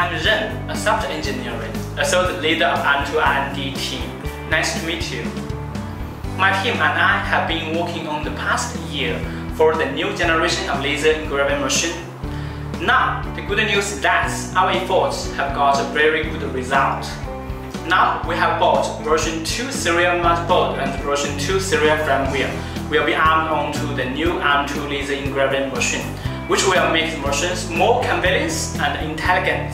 I'm Ren, a software engineer, also the leader of R&D Team. Nice to meet you. My team and I have been working on the past year for the new generation of laser engraving machine. Now, the good news is that our efforts have got a very good result. Now we have bought version 2 serial motherboard and version 2 serial firmware will be armed onto the new M2 laser engraving machine, which will make the machines more convenient and intelligent.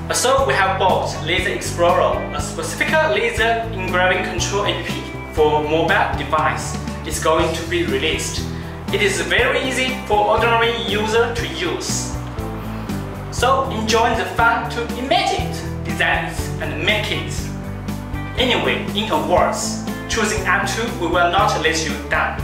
Also, we have bought Laser Explorer, a specific laser engraving control app for mobile device. It's going to be released. It is very easy for ordinary user to use. So enjoy the fun to imagine it, design it, and make it. Anyway, in a words, choosing M2 we will not let you down.